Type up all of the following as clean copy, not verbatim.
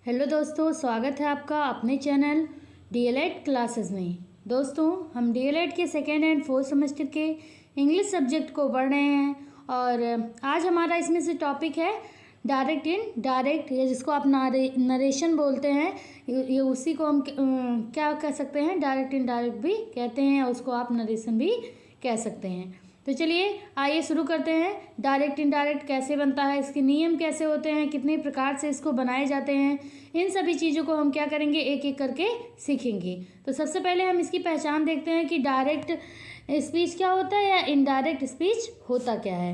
Hello दोस्तों, स्वागत है आपका अपने चैनल डीएलएड क्लासेस में। दोस्तों, हम डीएलएड के सेकेंड एंड फोर्थ सेमेस्टर के इंग्लिश सब्जेक्ट को पढ़ रहे हैं और आज हमारा इसमें से टॉपिक है डायरेक्ट इन डायरेक्ट, या जिसको आप नरेशन बोलते हैं। ये उसी को हम क्या कह सकते हैं, डायरेक्ट इन डायरेक्ट भी कहते हैं, उसको आप नरेशन भी कह सकते हैं। तो चलिए आइए शुरू करते हैं। डायरेक्ट इनडायरेक्ट कैसे बनता है, इसके नियम कैसे होते हैं, कितने प्रकार से इसको बनाए जाते हैं, इन सभी चीज़ों को हम क्या करेंगे, एक एक करके सीखेंगे। तो सबसे पहले हम इसकी पहचान देखते हैं कि डायरेक्ट स्पीच क्या होता है या इनडायरेक्ट स्पीच होता क्या है।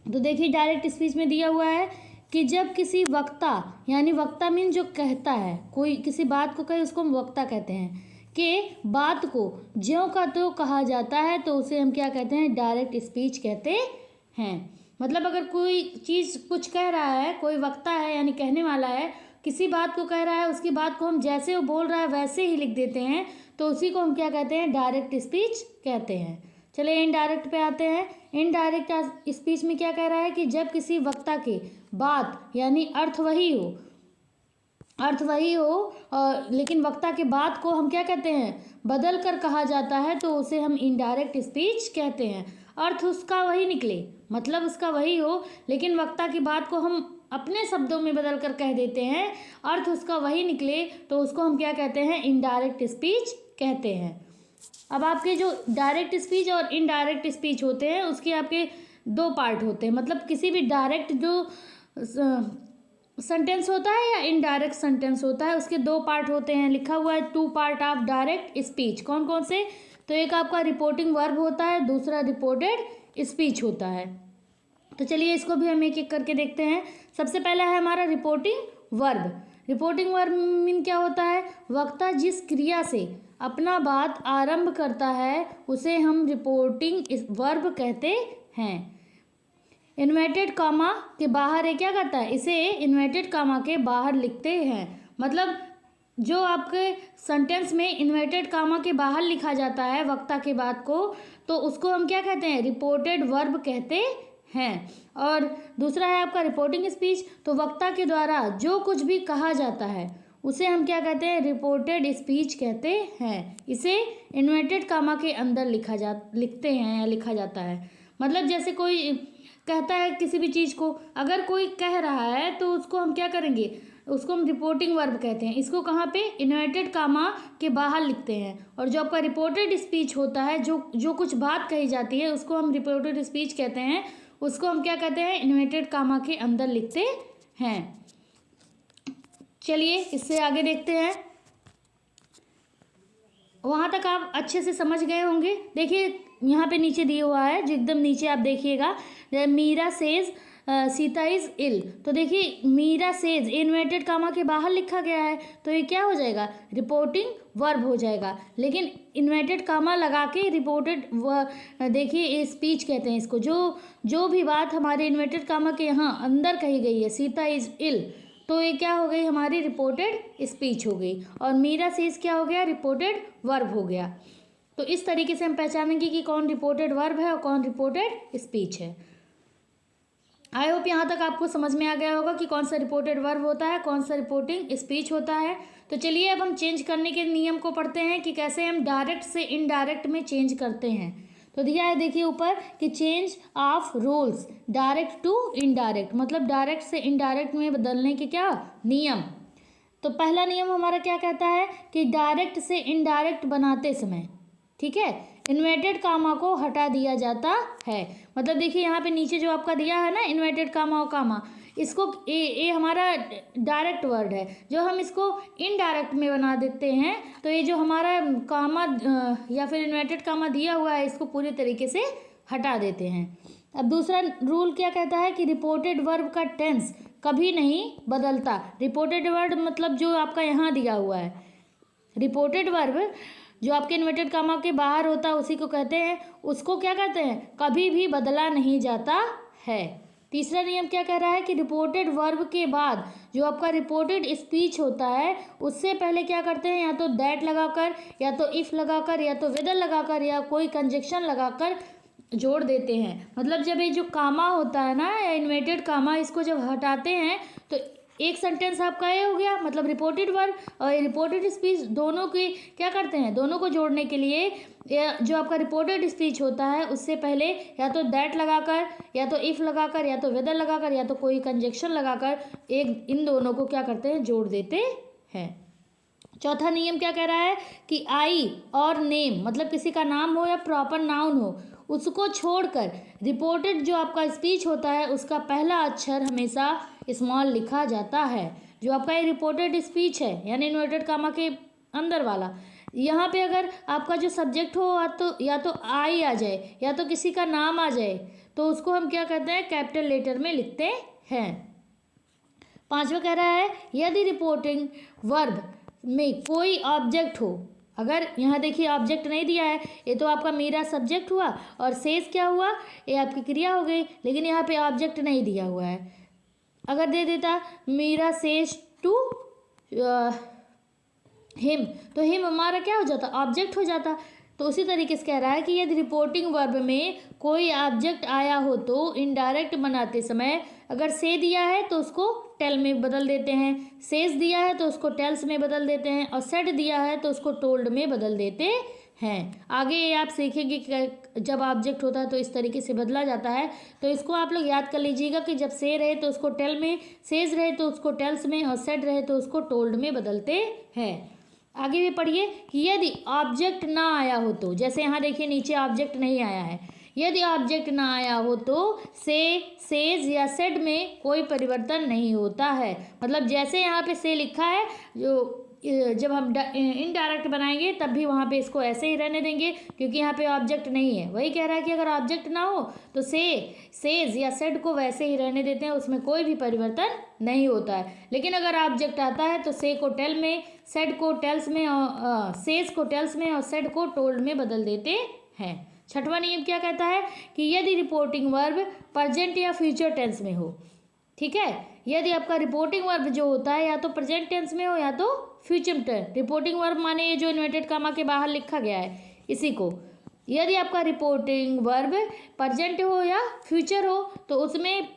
तो देखिए, डायरेक्ट स्पीच में दिया हुआ है कि जब किसी वक्ता, यानी वक्ता मीन जो कहता है, कोई किसी बात को कहे उसको हम वक्ता कहते हैं, के बात को ज्यों का त्यों कहा जाता है तो उसे हम क्या कहते हैं, डायरेक्ट स्पीच कहते हैं। मतलब अगर कोई चीज़ कुछ कह रहा है, कोई वक्ता है यानी कहने वाला है, किसी बात को कह रहा है, उसकी बात को हम जैसे वो बोल रहा है वैसे ही लिख देते हैं, तो उसी को हम क्या कहते हैं, डायरेक्ट स्पीच कहते हैं। चलिए इनडायरेक्ट पे आते हैं। इनडायरेक्ट स्पीच में क्या कह रहा है कि जब किसी वक्ता की बात यानी अर्थ वही हो और लेकिन वक्ता के बात को हम क्या कहते हैं, बदल कर कहा जाता है, तो उसे हम इनडायरेक्ट स्पीच कहते हैं। अर्थ उसका वही निकले, मतलब उसका वही हो, लेकिन वक्ता की बात को हम अपने शब्दों में बदल कर कह देते हैं, अर्थ उसका वही निकले, तो उसको हम क्या कहते हैं, इनडायरेक्ट स्पीच कहते हैं। अब आपके जो डायरेक्ट स्पीच और इनडायरेक्ट स्पीच होते हैं, उसके आपके दो पार्ट होते हैं। मतलब किसी भी डायरेक्ट जो सेंटेंस होता है या इनडायरेक्ट सेंटेंस होता है, उसके दो पार्ट होते हैं। लिखा हुआ है 2 पार्ट ऑफ डायरेक्ट स्पीच। कौन कौन से? तो एक आपका रिपोर्टिंग वर्ब होता है, दूसरा रिपोर्टेड स्पीच होता है। तो चलिए इसको भी हम एक एक करके देखते हैं। सबसे पहला है हमारा reporting verb. Reporting verb mean क्या होता है, वक्ता जिस क्रिया से अपना बात आरंभ करता है उसे हम रिपोर्टिंग वर्ब कहते हैं। इन्वर्टेड कामा के बाहर ये क्या करता है, इसे इन्वर्टेड कामा के बाहर लिखते हैं। मतलब जो आपके सेंटेंस में इन्वर्टेड कामा के बाहर लिखा जाता है वक्ता के बात को, तो उसको हम क्या कहते हैं, रिपोर्टेड वर्ब कहते हैं। और दूसरा है आपका रिपोर्टिंग स्पीच। तो वक्ता के द्वारा जो कुछ भी कहा जाता है उसे हम क्या कहते हैं, रिपोर्टेड स्पीच कहते हैं। इसे इन्वर्टेड कामा के अंदर लिखते हैं या लिखा जाता है। मतलब जैसे कोई कहता है किसी भी चीज़ को, अगर कोई कह रहा है तो उसको हम क्या करेंगे, उसको हम रिपोर्टिंग वर्ब कहते हैं। इसको कहाँ पे, इन्वर्टेड कामा के बाहर लिखते हैं। और जो आपका रिपोर्टेड स्पीच होता है, जो कुछ बात कही जाती है उसको हम रिपोर्टेड स्पीच कहते हैं, उसको हम क्या कहते हैं, इन्वर्टेड कामा के अंदर लिखते हैं। चलिए इससे आगे देखते हैं। वहाँ तक आप अच्छे से समझ गए होंगे। देखिए यहाँ पे नीचे दिया हुआ है, जो एकदम नीचे आप देखिएगा, Meera says Sita is ill. तो देखिए मीरा सेज इन्वर्टेड कामा के बाहर लिखा गया है, तो ये क्या हो जाएगा, रिपोर्टिंग वर्ब हो जाएगा। लेकिन इन्वर्टेड कामा लगा के रिपोर्टेड देखिए ये स्पीच कहते हैं इसको। जो भी बात हमारे इन्वर्टेड कामा के यहाँ अंदर कही गई है, सीता इज इल, तो ये क्या हो गई, हमारी रिपोर्टेड स्पीच हो गई। और मीरा सेज क्या हो गया, रिपोर्टेड वर्ब हो गया। तो इस तरीके से हम पहचानेंगे कि कौन रिपोर्टेड वर्ब है और कौन रिपोर्टेड स्पीच है। आई होप यहाँ तक आपको समझ में आ गया होगा कि कौन सा रिपोर्टेड वर्ब होता है, कौन सा रिपोर्टिंग स्पीच होता है। तो चलिए अब हम चेंज करने के नियम को पढ़ते हैं कि कैसे हम डायरेक्ट से इनडायरेक्ट में चेंज करते हैं। तो दिया है देखिए ऊपर कि change of rules direct to indirect, मतलब डायरेक्ट से इनडायरेक्ट में बदलने के क्या नियम। तो पहला नियम हमारा क्या कहता है कि डायरेक्ट से इनडायरेक्ट बनाते समय, ठीक है, इन्वर्टेड कामा को हटा दिया जाता है। मतलब देखिए यहाँ पे नीचे जो आपका दिया है ना, इन्वर्टेड कामा और कामा, इसको ये हमारा डायरेक्ट वर्ड है। जो हम इसको इनडायरेक्ट में बना देते हैं, तो ये जो हमारा कामा या फिर इन्वर्टेड कामा दिया हुआ है, इसको पूरे तरीके से हटा देते हैं। अब दूसरा रूल क्या कहता है कि रिपोर्टेड वर्ब का टेंस कभी नहीं बदलता। रिपोर्टेड वर्ड मतलब जो आपका यहाँ दिया हुआ है, रिपोर्टेड वर्ब जो आपके इन्वर्टेड कामा के बाहर होता है उसी को कहते हैं, उसको क्या कहते हैं, कभी भी बदला नहीं जाता है। तीसरा नियम क्या कह रहा है कि रिपोर्टेड वर्ब के बाद जो आपका रिपोर्टेड स्पीच होता है, उससे पहले क्या करते हैं, या तो दैट लगाकर, या तो इफ़ लगाकर, या तो विदर लगाकर, या कोई कंजक्शन लगाकर जोड़ देते हैं। मतलब जब ये जो कामा होता है ना, या इन्वर्टेड कामा, इसको जब हटाते हैं तो एक सेंटेंस आपका ये हो गया, मतलब रिपोर्टेड वर्ब और रिपोर्टेड स्पीच दोनों की क्या करते हैं, दोनों को जोड़ने के लिए जो आपका रिपोर्टेड स्पीच होता है उससे पहले या तो दैट लगाकर, या तो इफ़ लगाकर, या तो वेदर लगाकर, या तो कोई कंजक्शन लगाकर एक इन दोनों को क्या करते हैं, जोड़ देते हैं। चौथा नियम क्या कह रहा है कि आई और नेम, मतलब किसी का नाम हो या प्रॉपर नाउन हो, उसको छोड़कर रिपोर्टेड जो आपका स्पीच होता है उसका पहला अक्षर हमेशा स्मॉल लिखा जाता है। जो आपका ये रिपोर्टेड स्पीच है यानी इन्वर्टेड कामा के अंदर वाला, यहाँ पे अगर आपका जो सब्जेक्ट हो या तो आई आ जाए या तो किसी का नाम आ जाए तो उसको हम क्या करते हैं, कैपिटल लेटर में लिखते हैं। पांचवा कह रहा है यदि रिपोर्टिंग वर्ब में कोई ऑब्जेक्ट हो, अगर यहाँ देखिए ऑब्जेक्ट नहीं दिया है, ये तो आपका मेरा सब्जेक्ट हुआ और सेज क्या हुआ, ये आपकी क्रिया हो गई, लेकिन यहाँ पे ऑब्जेक्ट नहीं दिया हुआ है। अगर दे देता मीरा सेज टू हिम, तो हिम हमारा क्या हो जाता, ऑब्जेक्ट हो जाता। तो उसी तरीके से कह रहा है कि यदि रिपोर्टिंग वर्ब में कोई ऑब्जेक्ट आया हो तो इनडायरेक्ट बनाते समय अगर से दिया है तो उसको टेल में बदल देते हैं, सेज दिया है तो उसको टेल्स में बदल देते हैं, और सेड दिया है तो उसको टोल्ड में बदल देते हैं। आगे ये आप सीखेंगे कि जब ऑब्जेक्ट होता है तो इस तरीके से बदला जाता है। तो इसको आप लोग याद कर लीजिएगा कि जब से रहे तो उसको टेल में, सेज रहे तो उसको टेल्स में, और सेड रहे तो उसको टोल्ड में बदलते हैं। आगे भी पढ़िए कि यदि ऑब्जेक्ट ना आया हो तो, जैसे यहाँ देखिए नीचे ऑब्जेक्ट नहीं आया है, यदि ऑब्जेक्ट ना आया हो तो से, सेज या सेड में कोई परिवर्तन नहीं होता है। मतलब जैसे यहाँ पे से लिखा है, जो जब हम इनडायरेक्ट बनाएंगे तब भी वहाँ पे इसको ऐसे ही रहने देंगे क्योंकि यहाँ पे ऑब्जेक्ट नहीं है। वही कह रहा है कि अगर ऑब्जेक्ट ना हो तो से, सेज या सेड को वैसे ही रहने देते हैं, उसमें कोई भी परिवर्तन नहीं होता है। लेकिन अगर ऑब्जेक्ट आता है तो से को टेल में, सेड को टेल्स में, और सेज को टेल्स में और सेड को टोल्ड में बदल देते हैं। छठवां नियम क्या कहता है कि यदि रिपोर्टिंग वर्ब प्रेजेंट या फ्यूचर टेंस में हो, ठीक है, यदि आपका रिपोर्टिंग वर्ब जो होता है या तो प्रेजेंट टेंस में हो या तो फ्यूचर टेंस, रिपोर्टिंग वर्ब माने ये जो इन्वर्टेड कामा के बाहर लिखा गया है इसी को, यदि आपका रिपोर्टिंग वर्ब प्रेजेंट हो या फ्यूचर हो तो उसमें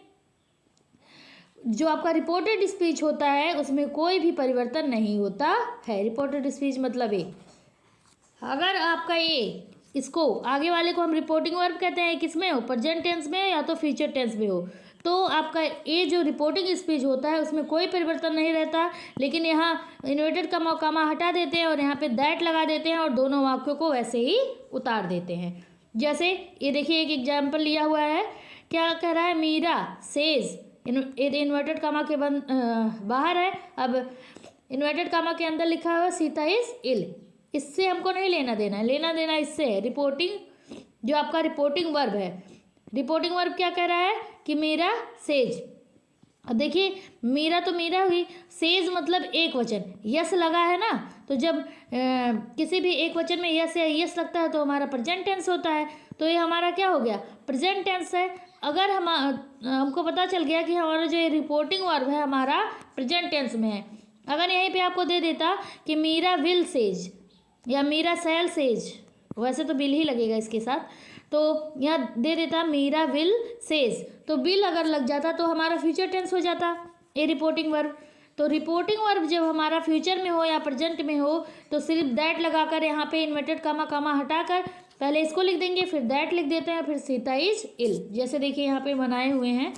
जो आपका रिपोर्टेड स्पीच होता है उसमें कोई भी परिवर्तन नहीं होता है। रिपोर्टेड स्पीच मतलब ये, अगर आपका ये इसको आगे वाले को हम रिपोर्टिंग वर्ब कहते हैं, किसमें हो, प्रेजेंट टेंस में या तो फ्यूचर टेंस में हो, तो आपका ये जो रिपोर्टिंग स्पीच होता है उसमें कोई परिवर्तन नहीं रहता। लेकिन यहाँ इन्वर्टेड कामा हटा देते हैं और यहाँ पे दैट लगा देते हैं और दोनों वाक्यों को वैसे ही उतार देते हैं। जैसे ये देखिए एक एग्जाम्पल लिया हुआ है, क्या कह रहा है, मीरा सेज, इन्वर्टेड कामा के बाहर है, अब इन्वर्टेड कामा के अंदर लिखा हुआ सीता इज इल, इससे हमको नहीं लेना देना है, लेना देना इससे है। रिपोर्टिंग जो आपका रिपोर्टिंग वर्ब है, रिपोर्टिंग वर्ब क्या कह रहा है कि मीरा सेज, अब देखिए मीरा तो मीरा हुई, सेज मतलब एक वचन, यस लगा है ना, तो जब किसी भी एक वचन में यस या यस लगता है तो हमारा प्रेजेंट टेंस होता है, तो ये हमारा क्या हो गया, प्रेजेंट टेंस है। अगर हमको पता चल गया कि हमारा जो ये रिपोर्टिंग वर्ब है हमारा प्रेजेंट टेंस में है, अगर यहीं पे आपको दे देता कि मीरा विल सेज या मीरा शैल सेज, वैसे तो बिल ही लगेगा इसके साथ, तो यहाँ दे देता मीरा विल सेज, तो बिल अगर लग जाता तो हमारा फ्यूचर टेंस हो जाता ये रिपोर्टिंग वर्ब। तो रिपोर्टिंग वर्ब जब हमारा फ्यूचर में हो या प्रेजेंट में हो तो सिर्फ दैट लगाकर यहाँ पे इन्वर्टेड कामा हटाकर पहले इसको लिख देंगे, फिर दैट लिख देते हैं, फिर सीता इज इल, जैसे देखिए यहाँ पे बनाए हुए हैं।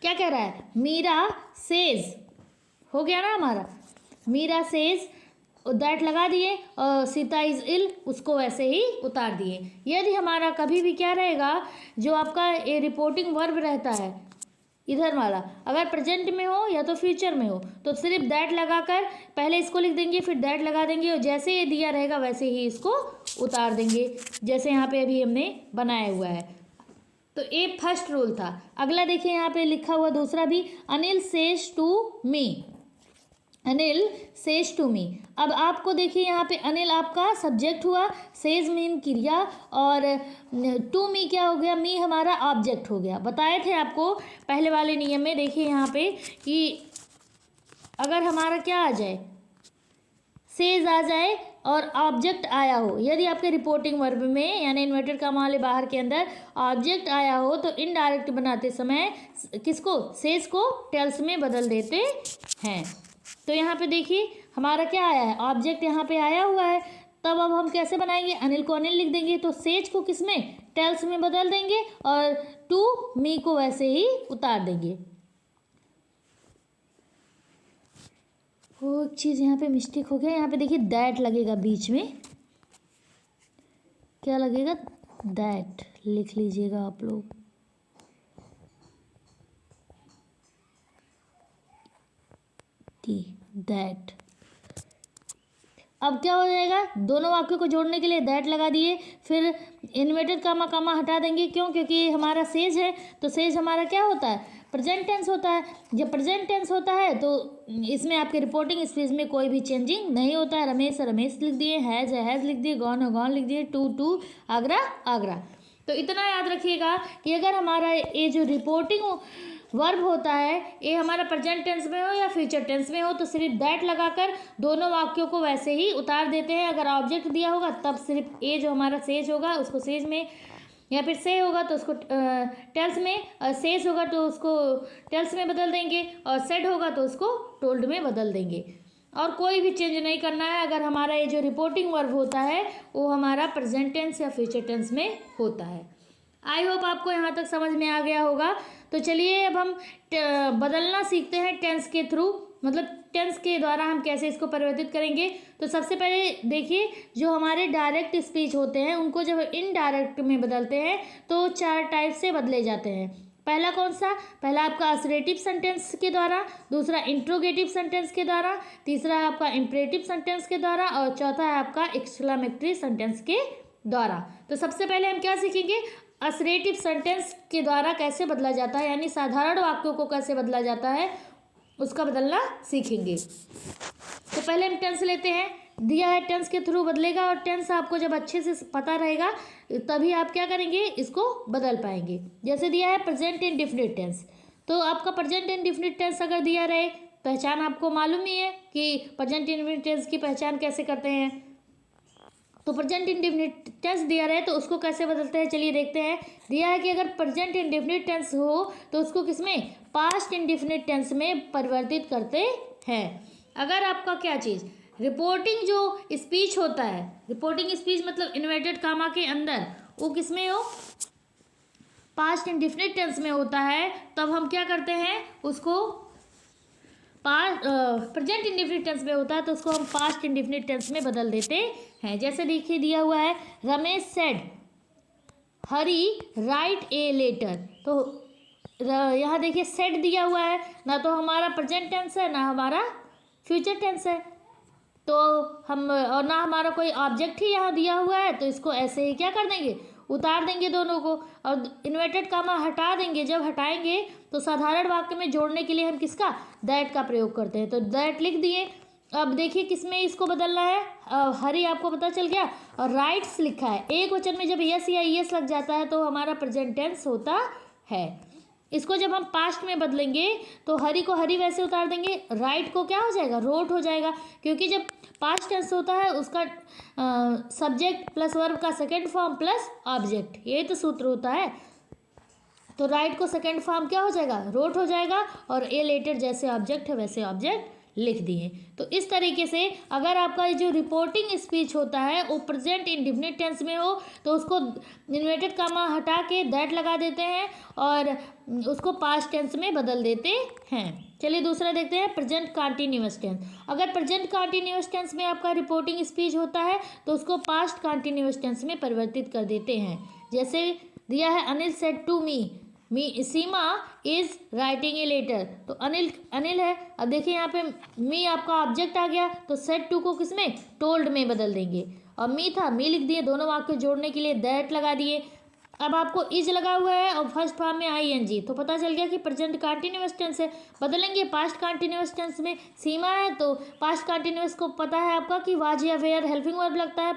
क्या कह रहा है, मीरा सेज हो गया ना हमारा, मीरा सेज दैट लगा दिए और सीता इज इल उसको वैसे ही उतार दिए। यदि हमारा कभी भी क्या रहेगा, जो आपका ये रिपोर्टिंग वर्ब रहता है इधर वाला, अगर प्रेजेंट में हो या तो फ्यूचर में हो तो सिर्फ दैट लगाकर पहले इसको लिख देंगे, फिर दैट लगा देंगे और जैसे ये दिया रहेगा वैसे ही इसको उतार देंगे, जैसे यहाँ पे अभी हमने बनाया हुआ है। तो ये फर्स्ट रूल था। अगला देखिए यहाँ पे लिखा हुआ दूसरा भी, Anil says to me, Anil says to me. अब आपको देखिए यहाँ पे अनिल आपका सब्जेक्ट हुआ, सेज मीन क्रिया, और टू मी क्या हो गया, मी हमारा ऑब्जेक्ट हो गया। बताए थे आपको पहले वाले नियम में, देखिए यहाँ पे कि अगर हमारा क्या आ जाए, सेज आ जाए और ऑब्जेक्ट आया हो, यदि आपके रिपोर्टिंग वर्ब में यानी इन्वर्टेड कॉमा वाले बाहर के अंदर ऑब्जेक्ट आया हो तो इनडायरेक्ट बनाते समय किसको, सेज को टेल्स में बदल देते हैं। तो यहाँ पे देखिए हमारा क्या आया है, ऑब्जेक्ट यहाँ पे आया हुआ है। तब अब हम कैसे बनाएंगे, अनिल को अनिल लिख देंगे तो सेज को किस में, टेल्स में बदल देंगे और टू मी को वैसे ही उतार देंगे। वो एक चीज़ यहाँ पे मिस्टेक हो गया, यहाँ पे देखिए दैट लगेगा बीच में, क्या लगेगा, दैट लिख लीजिएगा आप लोग। दैट अब क्या हो जाएगा, दोनों वाक्यों को जोड़ने के लिए दैट लगा दिए, फिर इन्वर्टेड कामा कामा हटा देंगे, क्यों, क्योंकि हमारा सेज है तो सेज हमारा क्या होता है, प्रेजेंट टेंस होता है। जब प्रेजेंट टेंस होता है तो इसमें आपके रिपोर्टिंग स्पीच में कोई भी चेंजिंग नहीं होता है। रमेश रमेश लिख दिए, हैज़ लिख दिए, गॉन है गॉन लिख दिए, टू आगरा आगरा। तो इतना याद रखिएगा कि अगर हमारा ये जो रिपोर्टिंग वर्ब होता है ये हमारा प्रेजेंट टेंस में हो या फ्यूचर टेंस में हो तो सिर्फ दैट लगाकर दोनों वाक्यों को वैसे ही उतार देते हैं। अगर ऑब्जेक्ट दिया होगा तब सिर्फ ये जो हमारा सेज होगा उसको सेज में, या फिर से होगा तो उसको टेल्स में, सेज होगा तो उसको टेल्स में बदल देंगे, और सेड होगा तो उसको टोल्ड में बदल देंगे। और कोई भी चेंज नहीं करना है अगर हमारा ये जो रिपोर्टिंग वर्ब होता है वो हमारा प्रेजेंट टेंस या फ्यूचर टेंस में होता है। आई होप आपको यहाँ तक समझ में आ गया होगा। तो चलिए अब हम बदलना सीखते हैं टेंस के थ्रू, मतलब टेंस के द्वारा हम कैसे इसको परिवर्तित करेंगे। तो सबसे पहले देखिए जो हमारे डायरेक्ट स्पीच होते हैं उनको जब इनडायरेक्ट में बदलते हैं तो 4 टाइप से बदले जाते हैं। पहला कौन सा, पहला आपका असरेटिव सेंटेंस के द्वारा, दूसरा इंट्रोगेटिव सेंटेंस के द्वारा, तीसरा है आपका इम्परेटिव सेंटेंस के द्वारा, और चौथा है आपका एक्सक्लेमेटरी सेंटेंस के द्वारा। तो सबसे पहले हम क्या सीखेंगे, असरेटिव सेंटेंस के द्वारा कैसे बदला जाता है, यानी साधारण वाक्यों को कैसे बदला जाता है उसका बदलना सीखेंगे। तो पहले हम टेंस लेते हैं, दिया है टेंस के थ्रू बदलेगा, और टेंस आपको जब अच्छे से पता रहेगा तभी आप क्या करेंगे, इसको बदल पाएंगे। जैसे दिया है प्रेजेंट इंडेफिनिट टेंस, तो आपका प्रेजेंट इंडेफिनिट टेंस अगर दिया रहे, पहचान आपको मालूम ही है कि प्रेजेंट इंडेफिनिट टेंस की पहचान कैसे करते हैं। तो प्रेजेंट इंडेफिनिट टेंस दिया रहे तो उसको कैसे बदलते हैं, चलिए देखते हैं। दिया है कि अगर प्रेजेंट इंडेफिनिट टेंस हो तो उसको किसमें, पास्ट इंडेफिनिट टेंस में परिवर्तित करते हैं। अगर आपका क्या चीज़, रिपोर्टिंग जो स्पीच होता है, रिपोर्टिंग स्पीच मतलब इन्वर्टेड कामा के अंदर वो किसमें हो, पास्ट इंडेफिनिट टेंस में होता है, तब हम क्या करते हैं उसको प्रेजेंट इंडेफिनिट टेंस में होता है तो उसको हम पास्ट इंडेफिनिट टेंस में बदल देते हैं। जैसे देखिए दिया हुआ है Ramesh said Hari write a letter, तो यहाँ देखिए सेड दिया हुआ है, ना तो हमारा प्रेजेंट टेंस है ना हमारा फ्यूचर टेंस है, तो हम और ना हमारा कोई ऑब्जेक्ट ही यहाँ दिया हुआ है, तो इसको ऐसे ही क्या कर देंगे, उतार देंगे दोनों को, और इन्वर्टेड कामा हटा देंगे। जब हटाएंगे तो साधारण वाक्य में जोड़ने के लिए हम किसका, दैट का प्रयोग करते हैं। तो दैट लिख दिए। अब देखिए किसमें इसको बदलना है, हरी आपको पता चल गया, और राइट्स लिखा है। एक वचन में जब यस या यस लग जाता है तो हमारा प्रेजेंट टेंस होता है। इसको जब हम पास्ट में बदलेंगे तो हरी को हरी वैसे उतार देंगे, राइट को क्या हो जाएगा, रोट हो जाएगा, क्योंकि जब पास्ट टेंस होता है उसका सब्जेक्ट प्लस वर्ब का सेकंड फॉर्म प्लस ऑब्जेक्ट, यही तो सूत्र होता है। तो राइट को सेकंड फॉर्म क्या हो जाएगा, रोट हो जाएगा, और ए लेटर जैसे ऑब्जेक्ट है वैसे ऑब्जेक्ट लिख दिए। तो इस तरीके से अगर आपका जो रिपोर्टिंग स्पीच होता है वो प्रेजेंट इंडेफिनिट टेंस में हो तो उसको इन्वर्टेड कामा हटा के दैट लगा देते हैं और उसको पास्ट टेंस में बदल देते हैं। चलिए दूसरा देखते हैं, प्रेजेंट कंटीन्यूअस टेंस। अगर प्रेजेंट कंटीन्यूअस टेंस में आपका रिपोर्टिंग स्पीच होता है तो उसको पास्ट कंटीन्यूअस टेंस में परिवर्तित कर देते हैं। जैसे दिया है Anil said to me Seema is writing a letter, तो अनिल है। अब देखिए यहाँ पे मी आपका ऑब्जेक्ट आ गया तो सेड टू को किसमें, टोल्ड में बदल देंगे, और मी था मी लिख दिए, दोनों वाक्य जोड़ने के लिए दैट लगा दिए। अब आपको इज लगा हुआ है और फर्स्ट फॉर्म में आईएनजी, तो पता चल गया कि प्रेजेंट कंटीन्यूअस टेंस है। बदलेंगे पास्ट कंटीन्यूअस टेंस में, सीमा है तो पास्ट कंटीन्यूअस को पता है आपका कि वाज या वेयर हेल्पिंग वर्ब लगता है,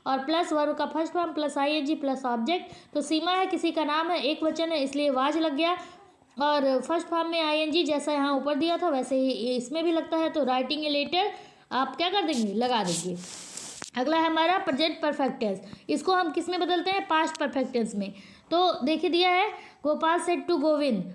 और प्लस वर्ब का first form plus ING plus object. तो सीमा है किसी का नाम है, एक वचन है इसलिए वाज लग गया, और फर्स्ट फॉर्म में आईएनजी जैसा यहाँ ऊपर दिया था वैसे ही इसमें भी लगता है, तो राइटिंग ए लेटर आप क्या कर देंगे, लगा देंगे। अगला है हमारा प्रेजेंट परफेक्ट टेंस। इसको हम किस में बदलते हैं? पास्ट परफेक्ट टेंस में। तो देखिए दिया है Gopal said to Govind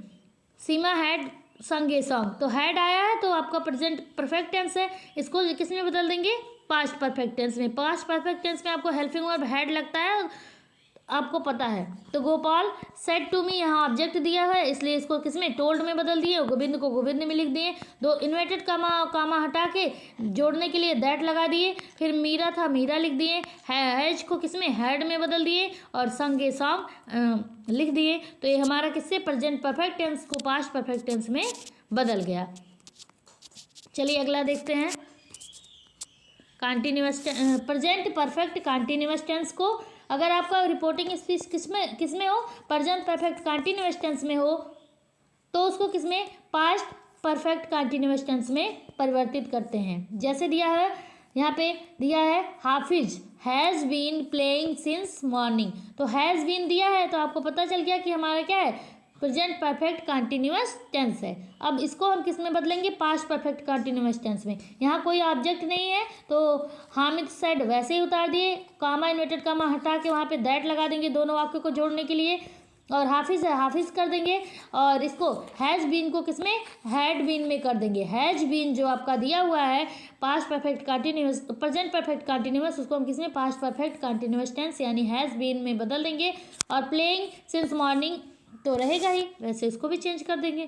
Seema had sung a song. तो हैड आया है तो आपका प्रेजेंट परफेक्ट टेंस है, इसको किस में बदल देंगे? पास्ट परफेक्ट टेंस में। पास्ट परफेक्ट टेंस में आपको हेल्पिंग वर्ब हैड लगता है, आपको पता है। तो गोपाल सेड टू मी, यहाँ ऑब्जेक्ट दिया है इसलिए इसको किसमें? टोल्ड में बदल दिए। गोविंद को गोविंद में लिख दिए। दो इन्वर्टेड कामा कामा हटा के जोड़ने के लिए दैट लगा दिए। फिर मीरा था मीरा लिख दिए। हैज को किसमें? हैड में बदल दिए और संग ए सॉन्ग लिख दिए। तो ये हमारा किससे? प्रेजेंट परफेक्ट टेंस को पास्ट परफेक्ट टेंस में बदल गया। चलिए अगला देखते हैं। Continuous present perfect continuous tense को अगर आपका रिपोर्टिंग स्पीच किसमें हो? प्रेजेंट परफेक्ट कंटिन्यूअस टेंस में हो तो उसको किसमें? पास्ट परफेक्ट कंटिन्यूअस टेंस में परिवर्तित करते हैं। जैसे दिया है यहाँ पे दिया है Hafiz has been playing since morning. तो हैज़ बीन दिया है तो आपको पता चल गया कि हमारा क्या है? प्रेजेंट परफेक्ट कंटिन्यूअस टेंस है। अब इसको हम किस में बदलेंगे? पास्ट परफेक्ट कंटिन्यूअस टेंस में। यहाँ कोई ऑब्जेक्ट नहीं है तो हामिद सेड वैसे ही उतार दिए, कामा इन्वर्टेड कामा हटा के वहाँ पे दैट लगा देंगे दोनों वाक्यों को जोड़ने के लिए। और हाफिज है हाफिज कर देंगे और इसको हैज़ बीन को किस में? हैड बीन में कर देंगे। हैज बीन जो आपका दिया हुआ है past perfect continuous present perfect continuous, उसको हम किस में? पास्ट परफेक्ट कंटिन्यूअस टेंस यानी हैज़ बीन में बदल देंगे। और प्लेइंग सिंस मॉर्निंग तो रहेगा ही, वैसे इसको भी चेंज कर देंगे।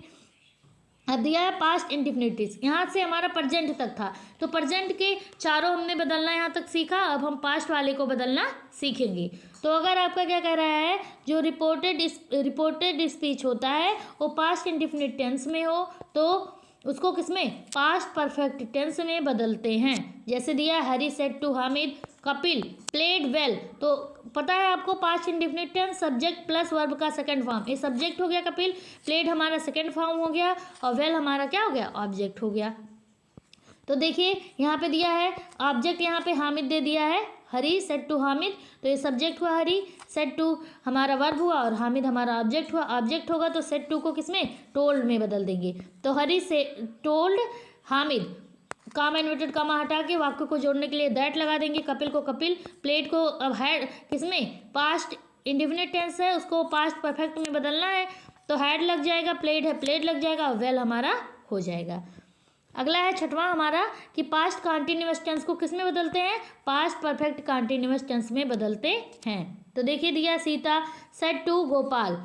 अब दिया है पास्ट इंडिफिनिटिव, यहाँ से हमारा प्रेजेंट तक था तो प्रेजेंट के चारों हमने बदलना यहाँ तक सीखा। अब हम पास्ट वाले को बदलना सीखेंगे। तो अगर आपका क्या कह रहा है, जो रिपोर्टेड स्पीच होता है वो पास्ट इंडिफिनिट टेंस में हो तो उसको किसमें? पास्ट परफेक्ट टेंस में बदलते हैं। जैसे दिया Hari said to Hamid Kapil played well. तो पता है आपको past indefinite tense subject plus verb का सेकंड फॉर्म। ये सब्जेक्ट हो गया कपिल, प्लेड हमारा सेकंड फॉर्म हो गया और वेल हमारा क्या हो गया? ऑब्जेक्ट हो गया। तो देखिए यहाँ पे दिया है ऑब्जेक्ट, यहाँ पे हामिद दे दिया है हरी सेड टू हामिद, तो ये सब्जेक्ट हुआ हरी, सेड टू हमारा वर्ब हुआ और हामिद हमारा ऑब्जेक्ट हुआ। ऑब्जेक्ट होगा तो सेड टू को किसमें? टोल्ड में बदल देंगे। तो हरी से टोल्ड हामिद, कामा इन्वर्टेड कामा हटा के वाक्य को जोड़ने के लिए दैट लगा देंगे। कपिल को कपिल, प्लेड को अब हैड किसमें? पास्ट इंडिफिनिट टेंस है उसको पास्ट परफेक्ट में बदलना है तो हैड लग जाएगा, प्लेड है प्लेड लग जाएगा और वेल हमारा हो जाएगा। अगला है छठवां हमारा कि पास्ट कंटिन्यूअस टेंस को किस में बदलते हैं? पास्ट परफेक्ट कंटिन्यूअस टेंस में बदलते हैं। तो देखिए दिया Sita said to Gopal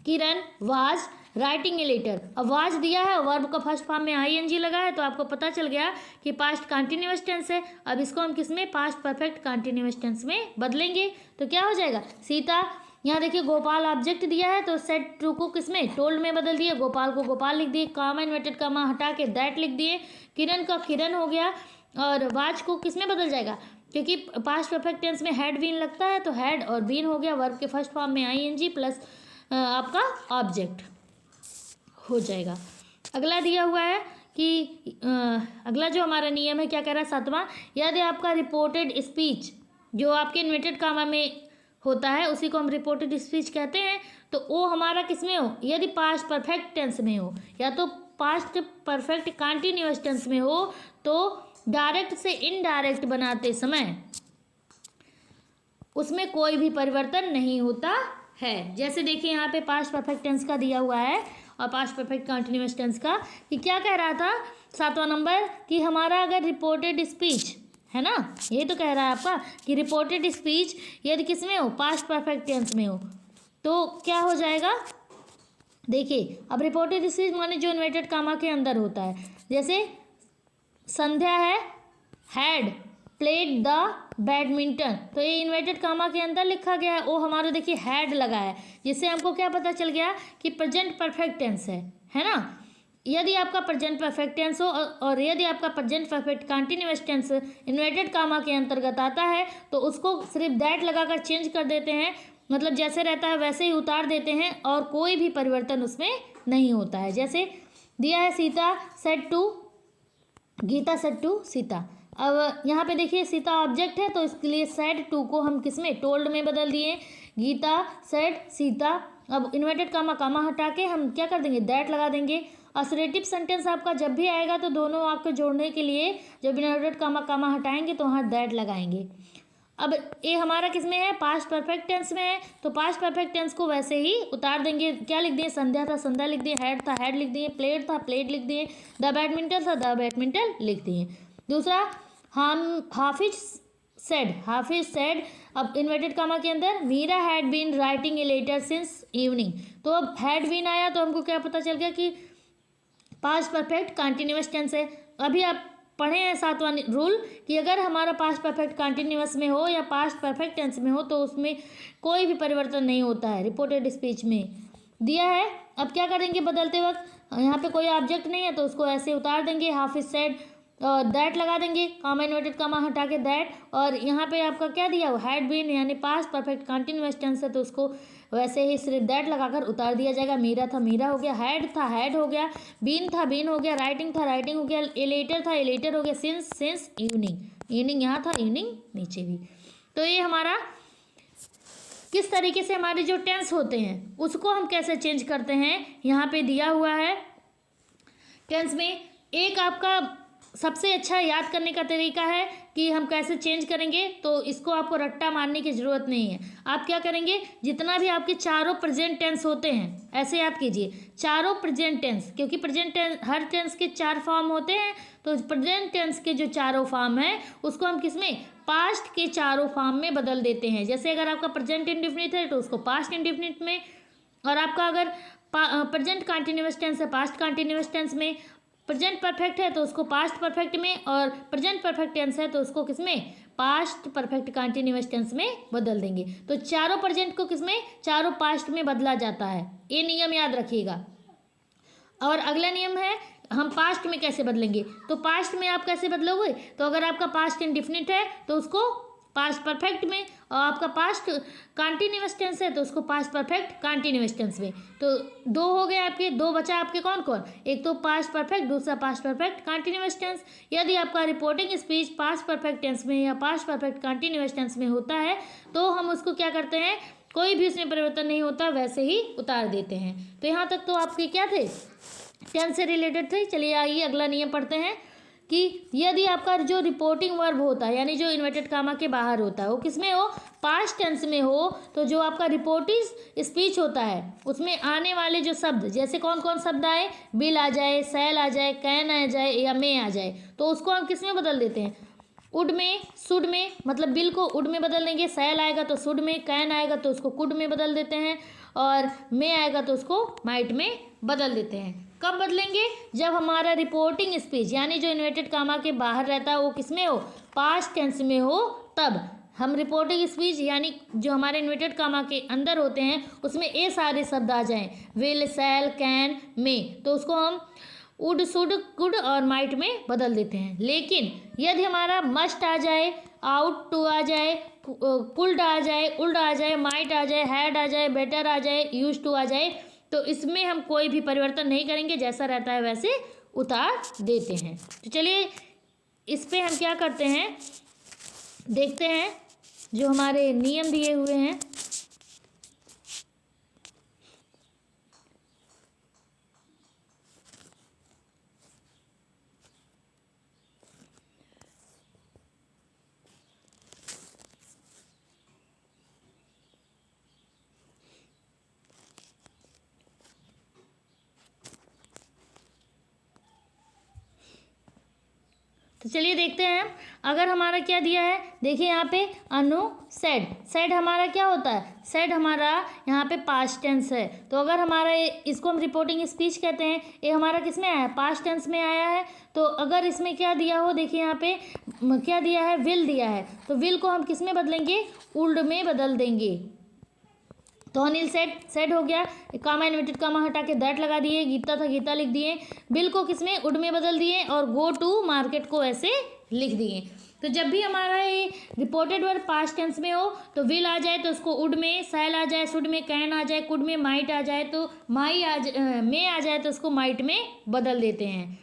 Kiran was writing a letter. अब वाज दिया है वर्ब का फर्स्ट फॉर्म में आईएनजी लगा है तो आपको पता चल गया कि पास्ट कंटिन्यूअस टेंस है। अब इसको हम किस में? पास्ट परफेक्ट कंटिन्यूअस टेंस में बदलेंगे तो क्या हो जाएगा? सीता, यहाँ देखिए गोपाल ऑब्जेक्ट दिया है तो सेड टू को किसमें? टोल्ड में बदल दिए। गोपाल को गोपाल लिख दिए, कामा इन्वर्टेड कामा हटा के दैट लिख दिए। किरण का किरण हो गया और वाज को किस में बदल जाएगा? क्योंकि पास्ट परफेक्ट टेंस में हैड बीन लगता है तो हैड और बीन हो गया, वर्ब के फर्स्ट फॉर्म में आईएनजी प्लस आपका ऑब्जेक्ट हो जाएगा। अगला दिया हुआ है कि अगला जो हमारा नियम है क्या कह रहा है? सातवां, यदि आपका रिपोर्टेड स्पीच जो आपके इन्वर्टेड कामा में होता है उसी को हम रिपोर्टेड स्पीच कहते हैं तो वो हमारा किस में हो? यदि पास्ट परफेक्ट टेंस में हो या तो पास्ट परफेक्ट कंटिन्यूअस टेंस में हो तो डायरेक्ट से इनडायरेक्ट बनाते समय उसमें कोई भी परिवर्तन नहीं होता है। जैसे देखिए यहाँ पे पास्ट परफेक्ट टेंस का दिया हुआ है और पास्ट परफेक्ट कंटिन्यूअस टेंस का कि क्या कह रहा था 7वां नंबर कि हमारा अगर रिपोर्टेड स्पीच है ना, ये तो कह रहा है आपका कि रिपोर्टेड स्पीच यदि किस में हो? पास्ट परफेक्ट टेंस में हो तो क्या हो जाएगा? देखिए अब रिपोर्टेड स्पीच माने जो इन्वर्टेड कामा के अंदर होता है। जैसे संध्या है हैड प्लेड द बैडमिंटन, तो ये इन्वर्टेड कामा के अंदर लिखा गया है, वो हमारा देखिए हैड लगा है जिससे हमको क्या पता चल गया कि प्रेजेंट परफेक्ट टेंस है ना। यदि आपका प्रेजेंट परफेक्ट टेंस हो और यदि आपका present perfect continuous tense inverted comma के अंतर्गत आता है तो उसको सिर्फ दैट लगाकर चेंज कर देते हैं, मतलब जैसे रहता है वैसे ही उतार देते हैं और कोई भी परिवर्तन उसमें नहीं होता है। जैसे दिया है Sita said to Gita said to Sita. अब यहाँ पे देखिए सीता ऑब्जेक्ट है तो इसके लिए सेड टू को हम किस में? टोल्ड में बदल दिए। गीता सेड सीता, अब इन्वर्टेड कामा कामा हटा के हम क्या कर देंगे? दैट लगा देंगे असरेटिव सेंटेंस आपका जब भी आएगा तो दोनों वाक्य जोड़ने के लिए जब इनवर्टेड कामा कामा हटाएंगे तो वहाँ दैट लगाएंगे। अब ये हमारा किस में है, पास्ट परफेक्ट टेंस में है, तो पास्ट परफेक्ट टेंस को वैसे ही उतार देंगे। क्या लिख दिए, संध्या था संध्या लिख दिए, हेड था हेड लिख दिए, प्लेट था प्लेट लिख दिए, द बैडमिंटन था द बैडमिंटन लिख दिए। दूसरा, हम हाफिज सेड, अब इन्वर्टेड कामा के अंदर Meera had been writing a letter since evening, तो अब हैड बीन आया तो हमको क्या पता चल गया कि पास्ट परफेक्ट कंटिन्यूअस टेंस है। अभी आप पढ़े हैं 7वां रूल कि अगर हमारा पास्ट परफेक्ट कंटिन्यूअस में हो या पास्ट परफेक्ट टेंस में हो तो उसमें कोई भी परिवर्तन नहीं होता है, रिपोर्टेड स्पीच में दिया है। अब क्या करेंगे, बदलते वक्त यहाँ पे कोई ऑब्जेक्ट नहीं है तो उसको ऐसे उतार देंगे, हाफिज सेड और दैट लगा देंगे, कामा इन्वर्टेड कामा हटा के दैट, और यहाँ पे आपका क्या दिया, हैड बीन यानी पास्ट परफेक्ट कंटिन्यूअस टेंस है तो उसको वैसे ही सिर्फ दैट लगाकर उतार दिया जाएगा। मीरा था मीरा हो गया, हैड था हैड हो गया, बीन था बीन हो गया, राइटिंग था राइटिंग हो गया, ए लेटर था ए लेटर हो गया, सिंस इवनिंग यहाँ था इवनिंग नीचे भी। तो ये हमारा किस तरीके से हमारे जो टेंस होते हैं उसको हम कैसे चेंज करते हैं यहाँ पे दिया हुआ है। टेंस में एक आपका सबसे अच्छा याद करने का तरीका है कि हम कैसे चेंज करेंगे, तो इसको आपको रट्टा मारने की ज़रूरत नहीं है। आप क्या करेंगे, जितना भी आपके चारों प्रेजेंट टेंस होते हैं ऐसे याद कीजिए, चारों प्रेजेंट टेंस, क्योंकि प्रेजेंट टेंस हर टेंस के 4 फॉर्म होते हैं, तो प्रेजेंट टेंस के जो चारों फॉर्म हैं उसको हम किस में, पास्ट के चारों फॉर्म में बदल देते हैं। जैसे अगर आपका प्रेजेंट इंडेफिनिट है तो उसको पास्ट इंडेफिनिट में, और आपका अगर प्रेजेंट कंटिन्यूअस टेंस है पास्ट कंटिन्यूअस टेंस में, प्रेजेंट परफेक्ट है तो उसको पास्ट परफेक्ट में, और प्रेजेंट परफेक्ट टेंस है तो उसको किसमें, पास्ट परफेक्ट कंटिन्यूअस टेंस में बदल देंगे। तो चारों प्रेजेंट को किसमें, चारों पास्ट में बदला जाता है, ये नियम याद रखिएगा। और अगला नियम है हम पास्ट में कैसे बदलेंगे, तो पास्ट में आप कैसे बदलोगे, तो अगर आपका पास्ट इंडेफिनिट है तो उसको पास्ट परफेक्ट में, और आपका पास्ट कंटिन्यूअस टेंस है तो उसको पास्ट परफेक्ट कंटिन्यूअस टेंस में। तो 2 हो गए आपके, 2 बचा आपके कौन कौन, एक तो पास्ट परफेक्ट, दूसरा पास्ट परफेक्ट कंटिन्यूअस टेंस। यदि आपका reporting speech past perfect tense में या पास्ट परफेक्ट कंटिन्यूअस टेंस में होता है तो हम उसको क्या करते हैं, कोई भी उसमें परिवर्तन नहीं होता, वैसे ही उतार देते हैं। तो यहाँ तक तो आपके क्या थे, टेंस से रिलेटेड थे। चलिए आइए अगला नियम पढ़ते हैं कि यदि आपका जो रिपोर्टिंग वर्ब होता है यानी जो इन्वर्टेड कामा के बाहर होता है वो किसमें हो, पास्ट टेंस में हो, तो जो आपका रिपोर्टिंग स्पीच होता है उसमें आने वाले जो शब्द, जैसे कौन कौन शब्द आए, बिल आ जाए, सैल आ जाए, कैन आ जाए या मे आ जाए, तो उसको हम किस में बदल देते हैं, उड में, शुड में, मतलब बिल को उड में बदल देंगे, सैल आएगा तो शुड में, कैन आएगा तो उसको कुड में बदल देते हैं, और मे आएगा तो उसको माइट में बदल देते हैं। कब बदलेंगे, जब हमारा रिपोर्टिंग स्पीच यानी जो इन्वर्टेड कामा के बाहर रहता है वो किसमें हो, पास्ट टेंस में हो, तब हम रिपोर्टिंग स्पीच यानी जो हमारे इन्वर्टेड कामा के अंदर होते हैं उसमें ये सारे शब्द आ जाएं, विल, सैल, कैन, मे, तो उसको हम वुड, शुड, कुड और माइट में बदल देते हैं। लेकिन यदि हमारा मस्ट आ जाए, आउट टू आ जाए, कुल्ड आ जाए, उल्ड आ जाए, माइट आ जाए, हैड आ जाए, बेटर आ जाए, यूज टू आ जाए, तो इसमें हम कोई भी परिवर्तन नहीं करेंगे, जैसा रहता है वैसे उतार देते हैं। तो चलिए इस पे हम क्या करते हैं, देखते हैं जो हमारे नियम दिए हुए हैं। तो चलिए देखते हैं, अगर हमारा क्या दिया है, देखिए यहाँ पे अनु सेड हमारा क्या होता है, सेड हमारा यहाँ पे पास्ट टेंस है, तो अगर हमारा इसको हम रिपोर्टिंग स्पीच कहते हैं, ये हमारा किस में आया है, पास्ट टेंस में आया है। तो अगर इसमें क्या दिया हो, देखिए यहाँ पे क्या दिया है, विल दिया है, तो विल को हम किस में बदलेंगे, उल्ड में बदल देंगे। तो अनिल सेड हो गया, कामा इन्वर्टेड कामा हटा के दैट लगा दिए, गीता था गीता लिख दिए, बिल को किसमें, उड में बदल दिए, और गो टू मार्केट को ऐसे लिख दिए। तो जब भी हमारा ये रिपोर्टेड वर्ड पास्ट टेंस में हो तो विल आ जाए तो उसको उड में, सैल आ जाए शुड में, कैन आ जाए कुड में, माइट आ जाए तो मे आ जाए तो उसको माइट में बदल देते हैं।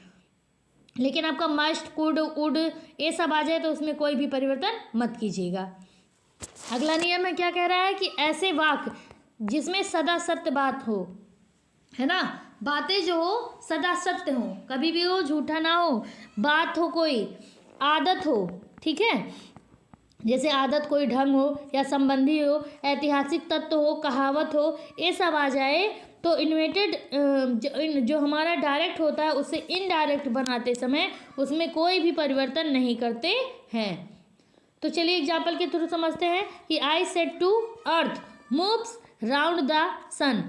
लेकिन आपका मस्ट, कुड, उड ये सब आ जाए तो उसमें कोई भी परिवर्तन मत कीजिएगा। अगला नियम है, क्या कह रहा है कि ऐसे वाक्य जिसमें सदा सत्य बात हो, है ना, बातें जो हो सदा सत्य हो, कभी भी वो झूठा ना हो, बात हो कोई, आदत हो, ठीक है, जैसे आदत कोई ढंग हो या संबंधी हो, ऐतिहासिक तत्व हो, कहावत हो, ये सब आ जाए तो इन्वेटेड जो हमारा डायरेक्ट होता है उसे इनडायरेक्ट बनाते समय उसमें कोई भी परिवर्तन नहीं करते हैं। तो चलिए एग्जाम्पल के थ्रू समझते हैं कि I said to earth moves round the sun.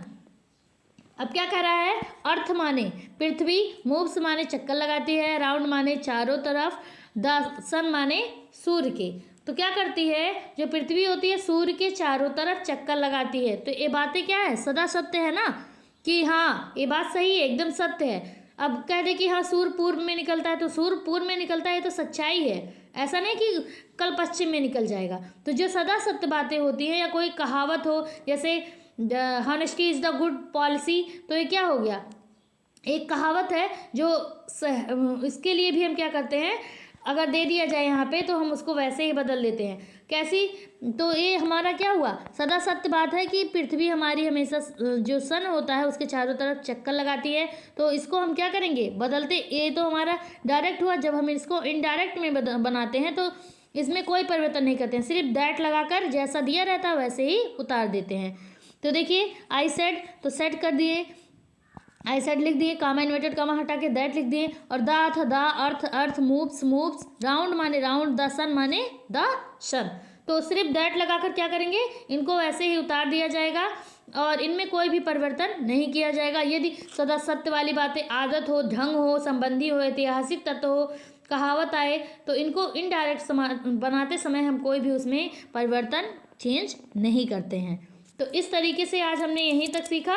अब क्या कह रहा है, अर्थ माने पृथ्वी, मूव्स माने चक्कर लगाती है, राउंड माने चारों तरफ, द सन माने सूर्य के। तो क्या करती है, जो पृथ्वी होती है सूर्य के चारों तरफ चक्कर लगाती है। तो ये बातें क्या है, सदा सत्य है ना, कि हाँ ये बात सही है, एकदम सत्य है। अब कह दे कि हाँ सूर्य पूर्व में निकलता है, तो सूर्य पूर्व में निकलता है तो सच्चाई है, ऐसा नहीं कि कल पश्चिम में निकल जाएगा। तो जो सदा सत्य बातें होती हैं या कोई कहावत हो, जैसे honesty is the good policy, तो ये क्या हो गया, एक कहावत है जो इसके लिए भी हम क्या करते हैं, अगर दे दिया जाए यहाँ पे तो हम उसको वैसे ही बदल देते हैं। कैसी, तो ये हमारा क्या हुआ, सदा सत्य बात है कि पृथ्वी हमारी हमेशा जो सन होता है उसके चारों तरफ चक्कर लगाती है। तो इसको हम क्या करेंगे, बदलते, ये तो हमारा डायरेक्ट हुआ, जब हम इसको इनडायरेक्ट में बनाते हैं तो इसमें कोई परिवर्तन नहीं करते हैं, सिर्फ दैट लगाकर जैसा दिया रहता है वैसे ही उतार देते हैं। तो देखिए आई सेड, तो सेट कर दिए, आई सेड लिख दिए, कामा इन्वर्टेड कामा हटा के दैट लिख दिए, और द था the earth, earth moves moves, round माने राउंड, द सन माने द सन। तो सिर्फ दैट लगाकर क्या करेंगे, इनको वैसे ही उतार दिया जाएगा और इनमें कोई भी परिवर्तन नहीं किया जाएगा। यदि सदा सत्य वाली बातें आदत हो, ढंग हो, संबंधी हो, ऐतिहासिक तत्व हो, कहावत आए तो इनको इनडायरेक्ट बनाते समय हम कोई भी उसमें परिवर्तन चेंज नहीं करते हैं। तो इस तरीके से आज हमने यहीं तक सीखा।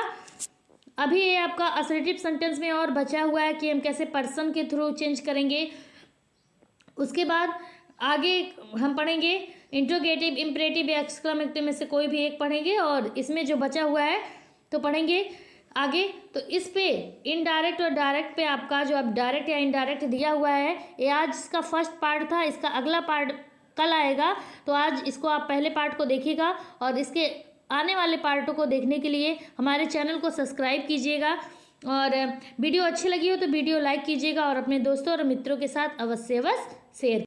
अभी ये आपका असर्टिव सेंटेंस में और बचा हुआ है कि हम कैसे पर्सन के थ्रू चेंज करेंगे। उसके बाद आगे हम पढ़ेंगे इंट्रोगेटिव, इम्परेटिव या एक्सक्लेमेटिव में से कोई भी एक पढ़ेंगे, और इसमें जो बचा हुआ है तो पढ़ेंगे आगे। तो इस पे इनडायरेक्ट और डायरेक्ट पे आपका जो अब डायरेक्ट या इनडायरेक्ट दिया हुआ है, ये आज इसका फर्स्ट पार्ट था, इसका अगला पार्ट कल आएगा। तो आज इसको आप पहले पार्ट को देखिएगा और इसके आने वाले पार्टों को देखने के लिए हमारे चैनल को सब्सक्राइब कीजिएगा, और वीडियो अच्छी लगी हो तो वीडियो लाइक कीजिएगा और अपने दोस्तों और मित्रों के साथ अवश्य शेयर